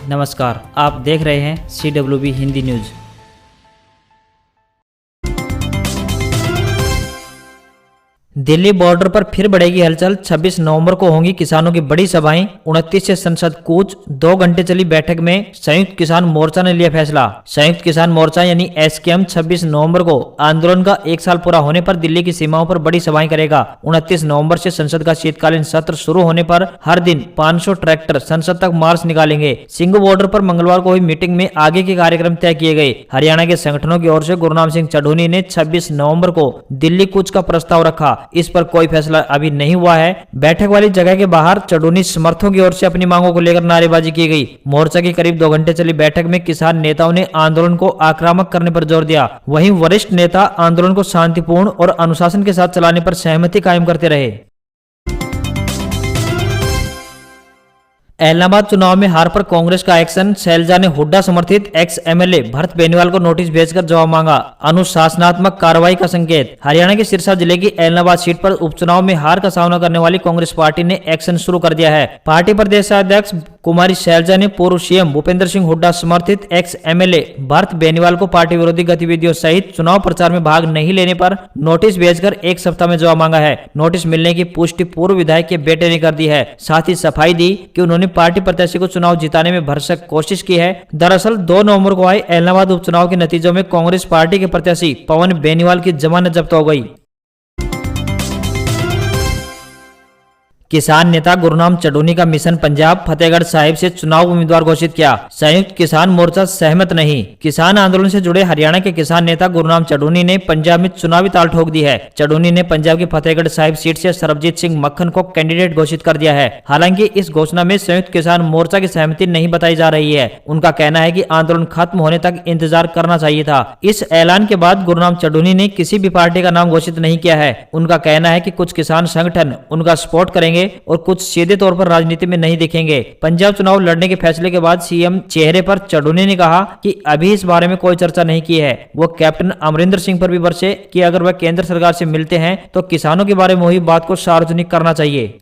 नमस्कार, आप देख रहे हैं CWB Hindi news. Delhi border पर फिर बढ़ेगी हलचल। 26 नवंबर को होंगी किसानों की बड़ी सभाएं। 29 से संसद कूच। 2 घंटे चली बैठक में संयुक्त किसान मोर्चा ने लिया फैसला। संयुक्त किसान मोर्चा यानी SKM 26 नवंबर को आंदोलन का 1 साल पूरा होने पर दिल्ली की सीमाओं पर बड़ी सभाएं करेगा। 29 नवंबर से संसद का शीतकालीन सत्र शुरू होने पर हर दिन 500 ट्रैक्टर संसद तक मार्च निकालेंगे। सिंघू बॉर्डर पर मंगलवार को हुई मीटिंग में आगे के कार्यक्रम तय किए गए। हरियाणा के संगठनों की ओर से गुरनाम सिंह चढ़ूनी ने 26 नवंबर को दिल्ली कूच का प्रस्ताव रखा। इस पर कोई फैसला अभी नहीं हुआ है। बैठक वाली जगह के बाहर चढ़ूनी समर्थकों की ओर से अपनी मांगों को लेकर नारेबाजी की गई। मोर्चा की करीब 2 घंटे चली बैठक में किसान नेताओं ने आंदोलन को आक्रामक करने पर जोर दिया। वहीं वरिष्ठ नेता आंदोलन को शांतिपूर्ण और अनुशासन के साथ चलाने पर सहमति कायम करते रहे। इलाहाबाद चुनाव में हार पर कांग्रेस का एक्शन। शैलजा ने हुड्डा समर्थित एक्स MLA भरत बेनीवाल को नोटिस भेजकर जवाब मांगा। अनुशासनात्मक कार्रवाई का संकेत। हरियाणा के सिरसा जिले की इलाहाबाद सीट पर उपचुनाव में हार का सामना करने वाली कांग्रेस पार्टी ने एक्शन शुरू कर दिया है। पार्टी प्रदेशाध्यक्ष कुमारी शैलजा ने पूर्व CM भूपेंद्र सिंह हुड्डा समर्थित एक्स MLA भरत बेनीवाल को पार्टी विरोधी गतिविधियों सहित चुनाव प्रचार में भाग नहीं लेने पर नोटिस भेजकर 1 सप्ताह में जवाब मांगा है। नोटिस मिलने की पुष्टि पूर्व विधायक के बेटे ने कर दी है। साथ ही सफाई दी कि उन्होंने पार्टी प्रत्याशी को चुनाव जिताने में भरसक कोशिश की है। दरअसल 2 नवंबर को आए इलाहाबाद उपचुनाव के नतीजों में कांग्रेस पार्टी के प्रत्याशी पवन बेनीवाल की जमानत जब्त हो गई। किसान नेता गुरनाम चढ़ूनी का मिशन पंजाब फतेहगढ़ साहिब से चुनाव उम्मीदवार घोषित किया। संयुक्त किसान मोर्चा सहमत नहीं। किसान आंदोलन से जुड़े हरियाणा के किसान नेता गुरनाम चढ़ूनी ने पंजाब में चुनावी ताल ठोक दी है। चढ़ूनी ने पंजाब की फतेहगढ़ साहिब सीट से सरबजीत सिंह मक्खन को कैंडिडेट घोषित कर दिया है। हालांकि इस घोषणा में संयुक्त किसान मोर्चा की सहमति नहीं बताई जा रही है। उनका कहना है कि आंदोलन खत्म होने तक इंतजार करना चाहिए था। इस ऐलान के बाद गुरनाम चढ़ूनी ने किसी भी पार्टी का नाम घोषित नहीं किया है। उनका कहना है कि कुछ किसान संगठन उनका सपोर्ट करेंगे और कुछ सीधे तौर पर राजनीति में नहीं दिखेंगे। पंजाब चुनाव लड़ने के फैसले के बाद CM चेहरे पर चढ़ूनी ने कहा कि अभी इस बारे में कोई चर्चा नहीं की है। वो कैप्टन अमरिंदर सिंह पर भी बरसे कि अगर वह केंद्र सरकार से मिलते हैं तो किसानों के बारे में हुई बात को सार्वजनिक करना चाहिए।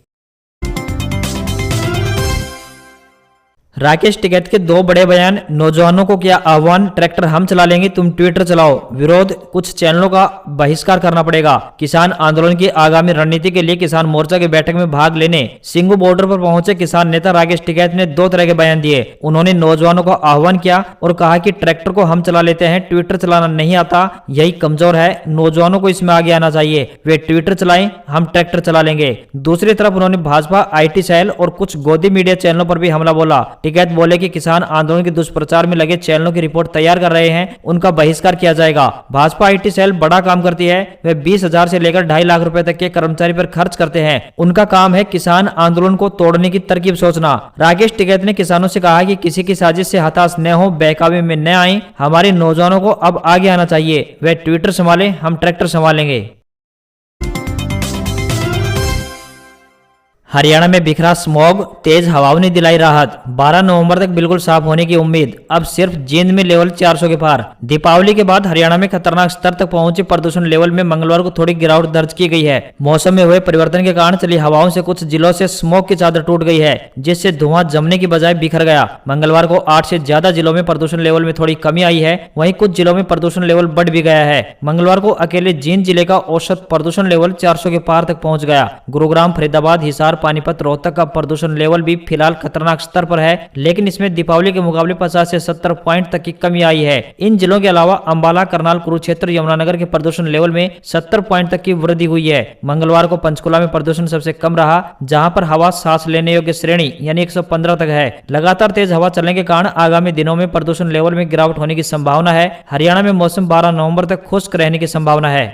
राकेश टिकैत के 2 बड़े बयान। नौजवानों को किया आह्वान, ट्रैक्टर हम चला लेंगे, तुम ट्विटर चलाओ। विरोध, कुछ चैनलों का बहिष्कार करना पड़ेगा। किसान आंदोलन की आगामी रणनीति के लिए किसान मोर्चा की बैठक में भाग लेने सिंघू बॉर्डर पर पहुंचे किसान नेता राकेश टिकैत ने 2 तरह के बयान दिए। उन्होंने नौजवानों को आह्वान किया और कहा कि ट्रैक्टर को हम चला लेते हैं, ट्विटर चलाना नहीं आता, यही कमजोर है, नौजवानों को इसमें आगे आना चाहिए, वे ट्विटर चलाएं, हम ट्रैक्टर चला लेंगे। दूसरी तरफ उन्होंने भाजपा IT सेल और कुछ गोदी मीडिया चैनलों पर भी हमला बोला। टिकैत बोले कि किसान आंदोलन के दुष्प्रचार में लगे चैनलों की रिपोर्ट तैयार कर रहे हैं, उनका बहिष्कार किया जाएगा। भाजपा IT सेल बड़ा काम करती है। वे 20,000 से लेकर 2.5 लाख रुपए तक के कर्मचारी पर खर्च करते हैं। उनका काम है किसान आंदोलन को तोड़ने की तरकीब सोचना। राकेश टिकैत ने किसानों से कहा कि किसी की साजिश से हताश न हो, बहकावे में न आए। हमारे नौजवानों को अब आगे आना चाहिए, वे ट्विटर संभालें, हम ट्रैक्टर संभालेंगे। हरियाणा में बिखरा स्मॉग, तेज हवाओं ने दिलाई राहत। 12 नवंबर तक बिल्कुल साफ होने की उम्मीद। अब सिर्फ जींद में लेवल 400 के पार। दीपावली के बाद हरियाणा में खतरनाक स्तर तक पहुंचे प्रदूषण लेवल में मंगलवार को थोड़ी गिरावट दर्ज की गई है। मौसम में हुए परिवर्तन के कारण चली हवाओं से कुछ जिलों से स्मॉग की चादर टूट गई है, जिससे धुआं जमने की बजाय बिखर गया। मंगलवार को 8 से ज्यादा जिलों में प्रदूषण लेवल में थोड़ी कमी आई है। वहीं कुछ जिलों में प्रदूषण लेवल बढ़ भी गया है। मंगलवार को अकेले जींद जिले का औसत प्रदूषण लेवल 400 के पार तक पहुंच गया। गुरुग्राम, फरीदाबाद, हिसार, पानीपत, रोहतक का प्रदूषण लेवल भी फिलहाल खतरनाक स्तर पर है, लेकिन इसमें दीपावली के मुकाबले 50 से 70 पॉइंट तक की कमी आई है। इन जिलों के अलावा अंबाला, करनाल, कुरुक्षेत्र, यमुनानगर के प्रदूषण लेवल में 70 पॉइंट तक की वृद्धि हुई है। मंगलवार को पंचकुला में प्रदूषण सबसे कम रहा, जहां पर हवा सांस लेने योग्य श्रेणी यानी 115 तक है। लगातार तेज हवा चलने के कारण आगामी दिनों में प्रदूषण लेवल में गिरावट होने की संभावना है। हरियाणा में मौसम 12 नवंबर तक खुश्क रहने की संभावना है।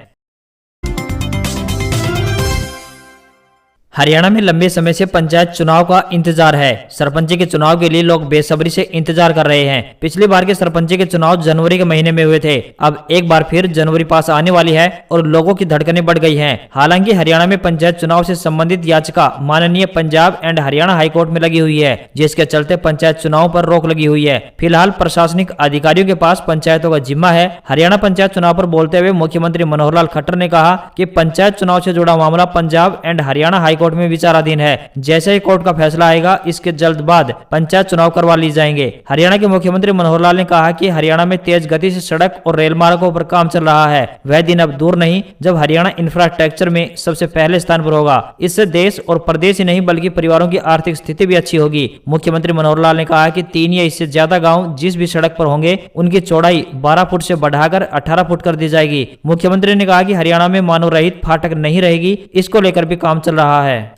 हरियाणा में लंबे समय से पंचायत चुनाव का इंतजार है। सरपंची के चुनाव के लिए लोग बेसब्री से इंतजार कर रहे हैं। पिछली बार के सरपंची के चुनाव जनवरी के महीने में हुए थे। अब एक बार फिर जनवरी पास आने वाली है और लोगों की धड़कनें बढ़ गई हैं। हालांकि हरियाणा में पंचायत चुनाव से संबंधित याचिका माननीय पंजाब एंड हरियाणा हाईकोर्ट में लगी हुई है, जिसके चलते पंचायत चुनाव पर रोक लगी हुई है। फिलहाल प्रशासनिक अधिकारियों के पास पंचायतों का जिम्मा है। हरियाणा पंचायत चुनाव पर बोलते हुए मुख्यमंत्री मनोहर लाल खट्टर ने कहा कि पंचायत चुनाव से जुड़ा मामला Punjab and Haryana high court high court में विचाराधीन है। जैसे ही कोर्ट का फैसला आएगा, इसके जल्द बाद पंचायत चुनाव करवा ली जाएंगे। हरियाणा के मुख्यमंत्री मनोहर लाल ने कहा कि हरियाणा में तेज गति से सड़क और रेल मार्गों पर काम चल रहा है। वह दिन अब दूर नहीं जब हरियाणा इंफ्रास्ट्रक्चर में सबसे पहले स्थान पर होगा। इससे देश और प्रदेश ही नहीं बल्कि परिवारों की आर्थिक स्थिति भी अच्छी होगी। मुख्यमंत्री मनोहर लाल ने कहा कि 3 या इससे ज्यादा गांव जिस भी सड़क पर होंगे, उनकी चौड़ाई 12 फुट से बढ़ाकर 18 फुट कर दी जाएगी। मुख्यमंत्री ने कहा कि हरियाणा में मानव रहित फाटक नहीं रहेगी, इसको लेकर भी काम चल रहा है।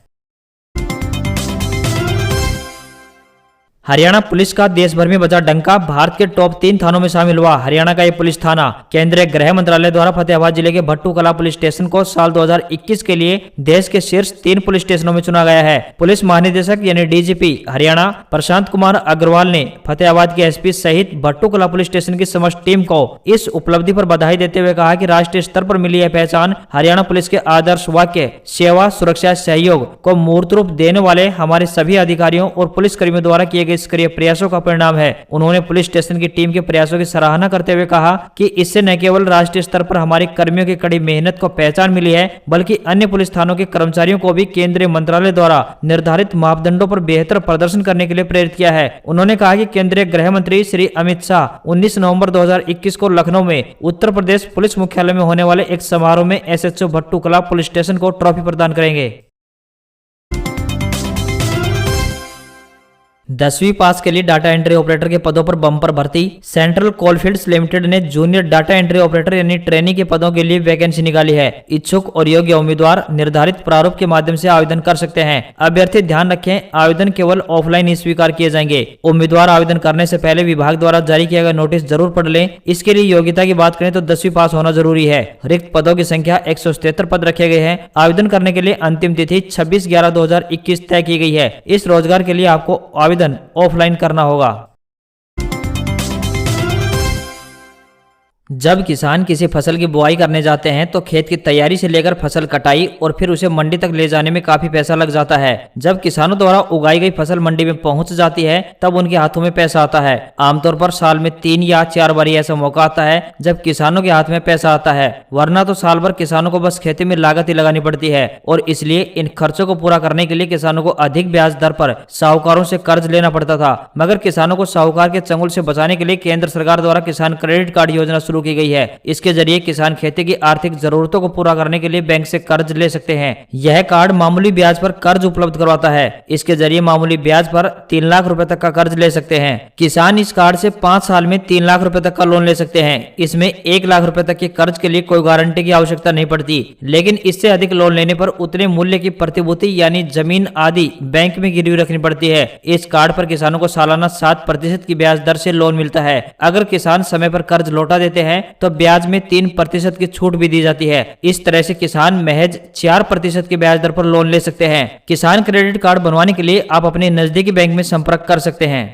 हरियाणा पुलिस का देश भर में बजा डंका, भारत के टॉप 3 थानों में शामिल हुआ हरियाणा का ये पुलिस थाना। केंद्रीय गृह मंत्रालय द्वारा फतेहाबाद जिले के भट्टू कला पुलिस स्टेशन को साल 2021 के लिए देश के शीर्ष 3 पुलिस स्टेशनों में चुना गया है। पुलिस महानिदेशक यानी डीजीपी हरियाणा प्रशांत कुमार अग्रवाल ने फतेहाबाद के एसपी सहित भट्टू कला पुलिस स्टेशन की समस्त टीम को इस उपलब्धि पर बधाई देते हुए कहा कि राष्ट्रीय स्तर पर मिली यह पहचान हरियाणा पुलिस के आदर्श वाक्य सेवा, सुरक्षा, सहयोग को मूर्त रूप देने वाले हमारे सभी अधिकारियों और पुलिसकर्मियों द्वारा किए गए सक्रिय प्रयासों का परिणाम है। उन्होंने पुलिस स्टेशन की टीम के प्रयासों की सराहना करते हुए कहा कि इससे न केवल राष्ट्रीय स्तर पर हमारे कर्मियों की कड़ी मेहनत को पहचान मिली है, बल्कि अन्य पुलिस थानों के कर्मचारियों को भी केंद्रीय मंत्रालय द्वारा निर्धारित मापदंडों पर बेहतर प्रदर्शन करने के लिए प्रेरित किया है। उन्होंने कहा कि केंद्रीय गृह मंत्री श्री अमित शाह 19 नवंबर 2021 को लखनऊ में उत्तर प्रदेश पुलिस मुख्यालय में होने वाले एक समारोह में एसएचओ भट्टू कला पुलिस स्टेशन को ट्रॉफी प्रदान करेंगे। 10वीं पास के लिए डाटा एंट्री ऑपरेटर के पदों पर बम्पर भर्ती। सेंट्रल कोलफील्ड्स लिमिटेड ने जूनियर डाटा एंट्री ऑपरेटर यानी ट्रेनी के पदों के लिए वैकेंसी निकाली है। इच्छुक और योग्य उम्मीदवार निर्धारित प्रारूप के माध्यम से आवेदन कर सकते हैं। अभ्यर्थी ध्यान रखें, आवेदन केवल ऑफलाइन ही स्वीकार किए जाएंगे। उम्मीदवार आवेदन करने से पहले विभाग द्वारा जारी किया गया नोटिस जरूर पढ़ लें। इसके लिए योग्यता की बात करें तो 10वीं पास होना जरूरी है। रिक्त पदों की संख्या 177 पद रखे गए हैं। आवेदन करने के लिए अंतिम तिथि 26/11/2021 तय की गई है। इस रोजगार के लिए आपको आवेदन ऑफलाइन करना होगा। जब किसान किसी फसल की बुआई करने जाते हैं तो खेत की तैयारी से लेकर फसल कटाई और फिर उसे मंडी तक ले जाने में काफी पैसा लग जाता है। जब किसानों द्वारा उगाई गई फसल मंडी में पहुंच जाती है तब उनके हाथों में पैसा आता है। आमतौर पर साल में 3 या 4 बार ऐसा मौका आता है जब किसानों के हाथ में पैसा आता है, वरना तो साल भर किसानों को बस खेती में लागत ही लगानी पड़ती है। और इसलिए इन खर्चों को पूरा करने के लिए किसानों को अधिक ब्याज दर पर साहूकारों से कर्ज लेना पड़ता था। मगर किसानों को साहूकार के चंगुल से बचाने के लिए केंद्र सरकार द्वारा किसान क्रेडिट कार्ड योजना शुरू की गई है। इसके जरिए किसान खेती की आर्थिक जरूरतों को पूरा करने के लिए बैंक से कर्ज ले सकते हैं। यह कार्ड मामूली ब्याज पर कर्ज उपलब्ध करवाता है। इसके जरिए मामूली ब्याज पर 3 लाख रुपए तक का कर्ज ले सकते हैं। किसान इस कार्ड से 5 साल में 3 लाख रुपए तक का लोन ले सकते हैं। इसमें 1 लाख रुपए तक के कर्ज के लिए कोई गारंटी की आवश्यकता नहीं पड़ती, लेकिन इससे अधिक लोन लेने पर उतने मूल्य की प्रतिभूति यानी जमीन आदि बैंक में गिरवी रखनी पड़ती है। इस कार्ड पर किसानों को सालाना 7% की ब्याज दर से लोन मिलता है। अगर किसान समय पर कर्ज लौटा देते हैं तो ब्याज में 3% की छूट भी दी जाती है। इस तरह से किसान महज 4% की ब्याज दर पर लोन ले सकते हैं। किसान क्रेडिट कार्ड बनवाने के लिए आप अपने नजदीकी बैंक में संपर्क कर सकते हैं।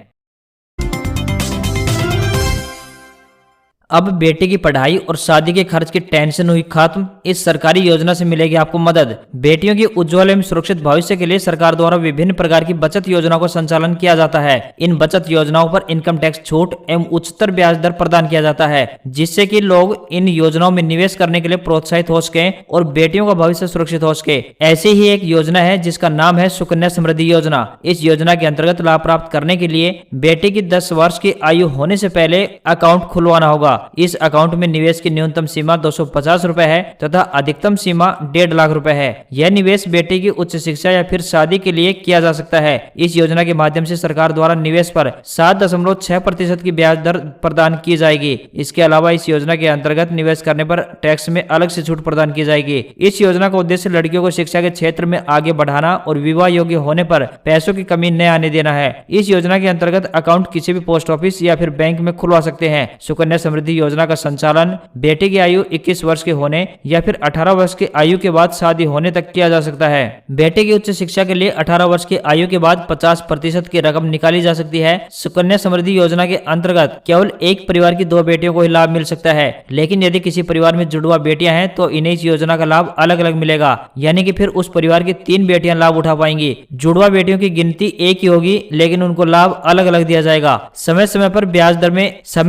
अब बेटी की पढ़ाई और शादी के खर्च की टेंशन हुई खत्म। इस सरकारी योजना से मिलेगी आपको मदद। बेटियों की उज्जवल एवं सुरक्षित भविष्य के लिए सरकार द्वारा विभिन्न प्रकार की बचत योजनाओं का संचालन किया जाता है। इन बचत योजनाओं पर इनकम टैक्स छूट एवं उच्चतर ब्याज दर प्रदान किया जाता है, जिससे कि लोग इन योजनाओं में निवेश करने के लिए प्रोत्साहित हो सके और बेटियों का भविष्य सुरक्षित हो सके। ऐसी ही एक योजना है जिसका नाम है सुकन्या समृद्धि योजना। इस योजना के अंतर्गत लाभ प्राप्त करने के लिए बेटी की 10 वर्ष की आयु होने से पहले अकाउंट खुलवाना होगा। इस अकाउंट में निवेश की न्यूनतम सीमा 250 रुपए है तथा अधिकतम सीमा 1.5 लाख रुपए है। यह निवेश बेटी की उच्च शिक्षा या फिर शादी के लिए किया जा सकता है। इस योजना के माध्यम से सरकार द्वारा निवेश पर 7.6% की ब्याज दर प्रदान की जाएगी। इसके अलावा इस योजना के अंतर्गत निवेश करने पर टैक्स में अलग से छूट प्रदान की जाएगी। इस योजना का उद्देश्य लड़कियों को शिक्षा के क्षेत्र में आगे बढ़ाना और विवाह योग्य होने पर पैसों की कमी न आने देना है। इस योजना के अंतर्गत अकाउंट किसी भी पोस्ट ऑफिस या फिर बैंक में खुलवा सकते हैं। सुकन्या समृद्धि योजना का संचालन बेटी की आयु 21 वर्ष के होने या फिर 18 वर्ष की आयु के बाद शादी होने तक किया जा सकता है। बेटे की उच्च शिक्षा के लिए 18 वर्ष की आयु के बाद 50% की रकम निकाली जा सकती है। सुकन्या समृद्धि योजना के अंतर्गत केवल एक परिवार की 2 बेटियों को ही लाभ मिल सकता है, लेकिन यदि किसी परिवार में जुड़वा बेटियां हैं तो इन्हें इस योजना का लाभ अलग अलग मिलेगा, यानी कि फिर उस परिवार की 3 बेटियां लाभ उठा पाएंगी। जुड़वा बेटियों की गिनती एक ही होगी, लेकिन उनको लाभ अलग अलग दिया जाएगा। समय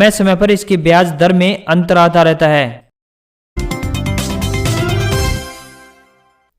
समय पर इसकी ब्याज दर में अंतर आता रहता है।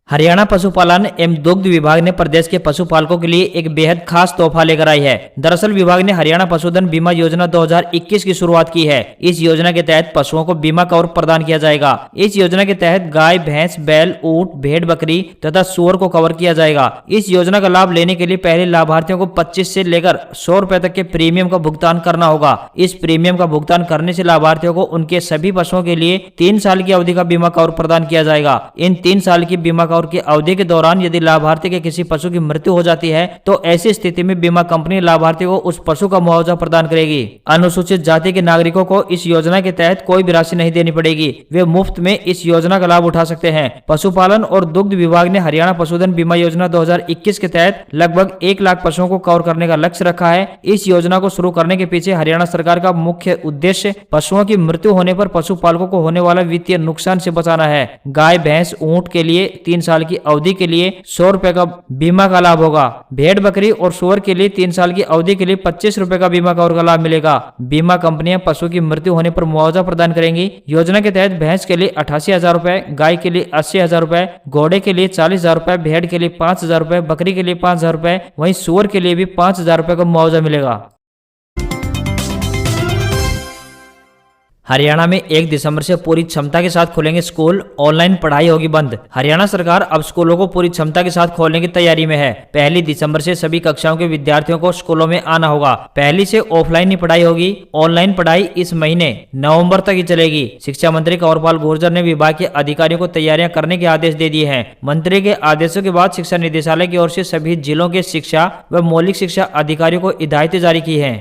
हरियाणा पशुपालन एवं दुग्ध विभाग ने प्रदेश के पशुपालकों के लिए एक बेहद खास तोहफा लेकर आई है। दरअसल विभाग ने हरियाणा पशुधन बीमा योजना 2021 की शुरुआत की है। इस योजना के तहत पशुओं को बीमा कवर प्रदान किया जाएगा। इस योजना के तहत गाय, भैंस, बैल, ऊंट, भेड़, बकरी तथा सुअर को कवर किया जाएगा। इस योजना का लाभ लेने के लिए पहले लाभार्थियों को 25 से लेकर 100 रुपए तक के प्रीमियम का भुगतान करना होगा। इस प्रीमियम का भुगतान करने से लाभार्थियों को उनके सभी पशुओं के लिए 3 साल की अवधि का बीमा कवर प्रदान किया जाएगा। इन 3 साल की बीमा कवर की अवधि के दौरान यदि लाभार्थी के किसी पशु की मृत्यु हो जाती है तो ऐसी स्थिति में बीमा कंपनी लाभार्थी को उस पशु का मुआवजा प्रदान करेगी। अनुसूचित जाति के नागरिकों को इस योजना के तहत कोई भी राशि नहीं देनी पड़ेगी। वे मुफ्त में इस योजना का लाभ उठा सकते हैं। पशुपालन और दुग्ध विभाग ने हरियाणा पशुधन बीमा योजना 2021 के तहत लगभग 1 लाख पशुओं को कवर करने का लक्ष्य रखा है। इस योजना को शुरू करने के पीछे हरियाणा सरकार का मुख्य उद्देश्य पशुओं की मृत्यु होने पर पशुपालकों को होने वाला वित्तीय नुकसान से बचाना है। गाय, भैंस, ऊंट के लिए 3 साल की अवधि के लिए 100 रुपए का बीमा का लाभ होगा। भेड़, बकरी और सुअर के लिए 3 साल की अवधि के लिए 25 रुपए का बीमा कवर का लाभ मिलेगा। बीमा कंपनियां पशु की मृत्यु होने पर मुआवजा प्रदान करेंगी। योजना के तहत भैंस के लिए 88,000 रुपए, गाय के लिए 80,000 रुपए, घोड़े के लिए 40,000 रुपए, भेड़ के लिए 5,000 रुपए, बकरी के लिए 5,000 रुपए, वहीं सुअर के लिए भी 5,000 रुपए का मुआवजा मिलेगा। हरियाणा में 1 दिसंबर से पूरी क्षमता के साथ खुलेंगे स्कूल, ऑनलाइन पढ़ाई होगी बंद। हरियाणा सरकार अब स्कूलों को पूरी क्षमता के साथ खोलने की तैयारी में है। 1 दिसंबर से सभी कक्षाओं के विद्यार्थियों को स्कूलों में आना होगा। पहली से ऑफलाइन ही पढ़ाई होगी। ऑनलाइन पढ़ाई इस महीने नवंबर तक ही चलेगी। शिक्षा मंत्री कंवरपाल गुर्जर ने विभाग के अधिकारियों को तैयारियां करने के आदेश दे दिए हैं। मंत्री के आदेशों के बाद शिक्षा निदेशालय की ओर से सभी जिलों के शिक्षा व मौलिक शिक्षा अधिकारियों को हिदायतें जारी की है।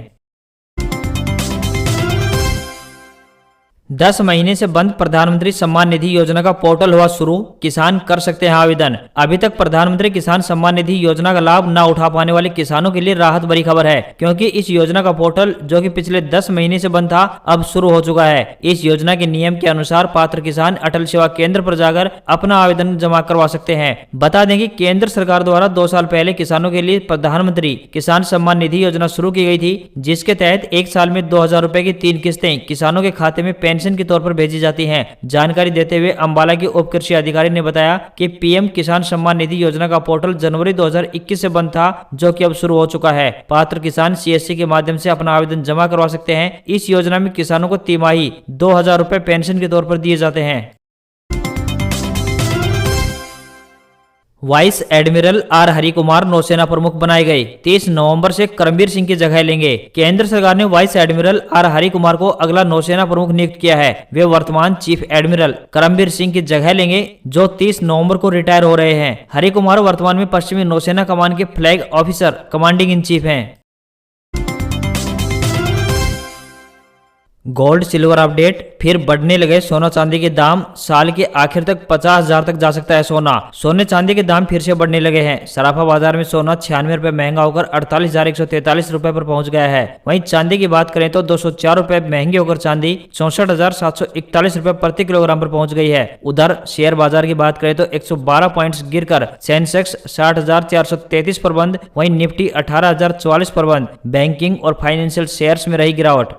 10 महीने से बंद प्रधानमंत्री सम्मान निधि योजना का पोर्टल हुआ शुरू, किसान कर सकते हैं आवेदन। अभी तक प्रधानमंत्री किसान सम्मान निधि योजना का लाभ न उठा पाने वाले किसानों के लिए राहत भरी खबर है, क्योंकि इस योजना का पोर्टल जो कि पिछले 10 महीने से बंद था अब शुरू हो चुका है। इस योजना के नियम के अनुसार पात्र किसान अटल सेवा केंद्र पर जाकर अपना आवेदन जमा करवा सकते हैं। बता दें कि केंद्र सरकार द्वारा 2 साल पहले किसानों के लिए प्रधानमंत्री किसान सम्मान निधि योजना शुरू की गई थी, जिसके तहत 1 साल में 2,000 रुपए की 3 किस्तें किसानों के खाते में पेंशन के तौर पर भेजी जाती हैं। जानकारी देते हुए अंबाला की उप कृषि अधिकारी ने बताया कि पीएम किसान सम्मान निधि योजना का पोर्टल जनवरी 2021 से बंद था, जो कि अब शुरू हो चुका है। पात्र किसान सीएससी के माध्यम से अपना आवेदन जमा करवा सकते हैं। इस योजना में किसानों को तिमाही 2,000 रुपए पेंशन के तौर पर दिए जाते हैं। वाइस एडमिरल आर हरिकुमार नौसेना प्रमुख बनाए गए। 30 नवंबर से करमबीर सिंह की जगह लेंगे। केंद्र सरकार ने वाइस एडमिरल आर हरिकुमार को अगला नौसेना प्रमुख नियुक्त किया है। वे वर्तमान चीफ एडमिरल करमबीर सिंह की जगह लेंगे, जो 30 नवंबर को रिटायर हो रहे हैं। हरिकुमार वर्तमान में पश्चिमी नौसेना कमान के flag officer commanding in chief हैं। गोल्ड सिल्वर अपडेट, फिर बढ़ने लगे सोना चांदी के दाम। साल के आखिर तक 50,000 तक जा सकता है सोना। सोने चांदी के दाम फिर से बढ़ने लगे हैं। सराफा बाजार में सोना 96 रुपए महंगा होकर 48,143 रुपए पर पहुंच गया है। वहीं चांदी की बात करें तो 204 रुपए महंगी होकर चांदी 64,741 रुपए प्रति किलोग्राम पर पहुंच गई है। उधर शेयर बाजार की बात करें तो 112 पॉइंट्स गिरकर सेंसेक्स 60,433 पर बंद, वहीं निफ्टी 18,044 पर बंद। बैंकिंग और फाइनेंशियल शेयर्स में रही गिरावट।